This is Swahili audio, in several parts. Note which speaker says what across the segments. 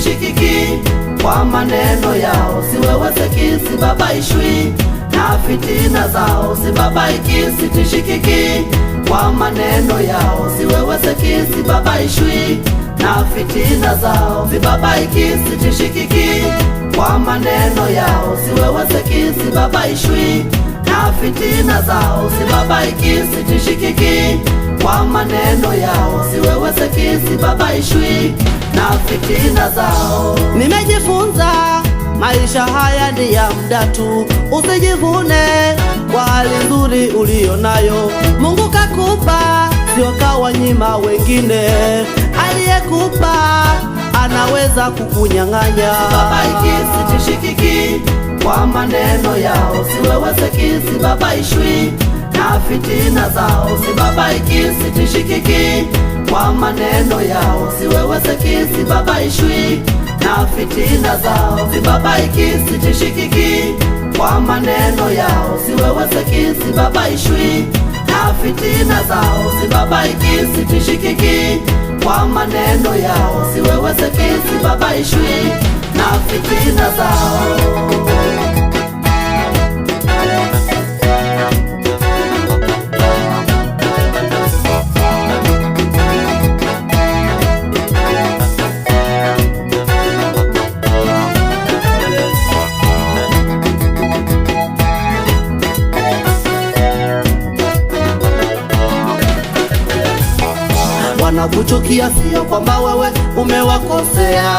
Speaker 1: sitishikiki kwa maneno yao, siwewezeki, sibabaishwi na fitina zao, sibabaiki, sitishikiki kwa maneno yao, siwewezeki, sibabaishwi na fitina zao, sibabaiki, sitishikiki kwa maneno yao, siwewezeki, sibabaishwi na fitina zao, sibabaiki, sitishikiki kwa maneno yao, siwewezeki, sibabaishwi na fitina zao. Nimejifunza maisha haya ni ya muda tu, usijivune kwa hali nzuri ulio nayo. Mungu kakupa, sio kawanyima wengine. Aliyekupa anaweza kukunyang'anya. Sibabaiki, sitishikiki kwa maneno yao, siwewezeki, sibabaishwi na fitina zao, sibabaiki, sitishikiki kwa maneno yao, siwewezeki, sibabaishwi na fitina zao, sibabaiki, sitishikiki kwa maneno yao, siwewezeki, sibabaishwi na fitina zao, sibabaiki, sitishikiki kwa maneno yao, siwewezeki, sibabaishwi na fitina zao. Wanakuchukia sio kwamba wewe umewakosea,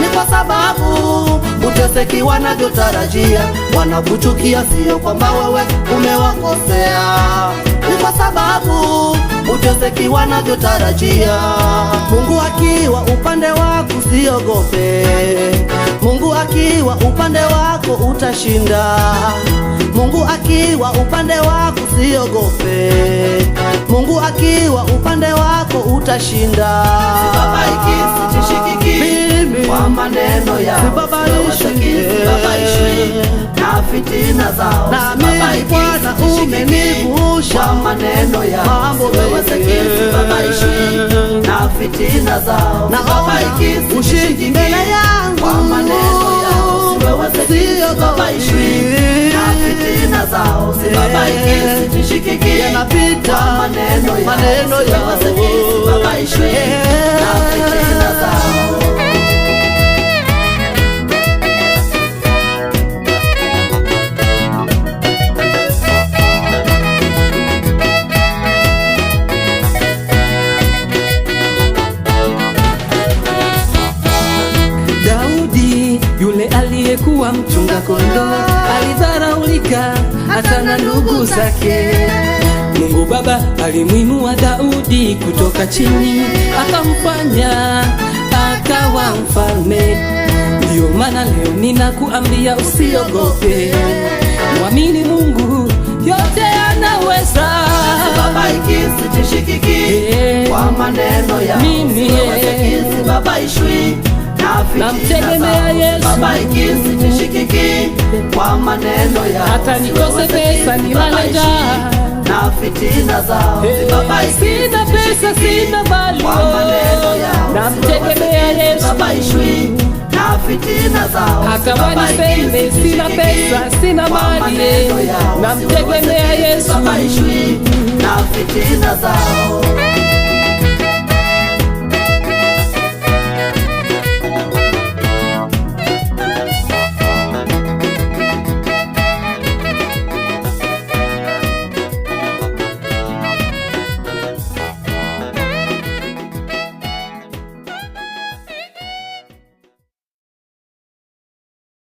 Speaker 1: ni kwa sababu uteseki wanavyotarajia. Wanakuchukia sio kwamba wewe umewakosea, ni kwa sababu uteseki wanavyotarajia. Mungu akiwa upande wako usiogope, Mungu akiwa upande wako utashinda. Mungu akiwa upande wako usiogope, Mungu akiwa upande wako utashinda. Sibabaiki, sitishikiki kwa maneno yao, siwewezeki, sibabaishwi na fitina zao, sibabaiki, sitishikiki kwa maneno yao, siwewezeki, sibabaishwi na fitina zao, sibabaiki, sitishikiki kwa maneno yao, siwewezeki, sibabaishwi na fitina zao, sibabaiki, sitishikiki kwa maneno yao, siwewezeki, sibabaishwi na fitina zao.
Speaker 2: Yule aliyekuwa mchunga kondoo alidharaulika hata na ndugu zake. Mungu Baba alimwinua Daudi kutoka chini, akamfanya akawa mfalme. Ndio maana leo ninakuambia usiogope, mwamini Mungu, yote anaweza.
Speaker 1: Sibabaiki, sitishikiki kwa maneno yao, siwewezeki, sibabaishwi na
Speaker 2: mtegemea Yesu.
Speaker 1: Sibabaiki, sitishikiki kwa maneno yao,
Speaker 2: hata nikose pesa nilale njaa
Speaker 1: na fitina zao, sibabaiki,
Speaker 2: sina pesa sina mali
Speaker 1: kwa maneno yao,
Speaker 2: na mtegemea Yesu.
Speaker 1: Sibabaishwi na fitina zao,
Speaker 2: hata waniseme sina pesa sina mali, na mtegemea Yesu.
Speaker 1: Sibabaishwi na fitina zao.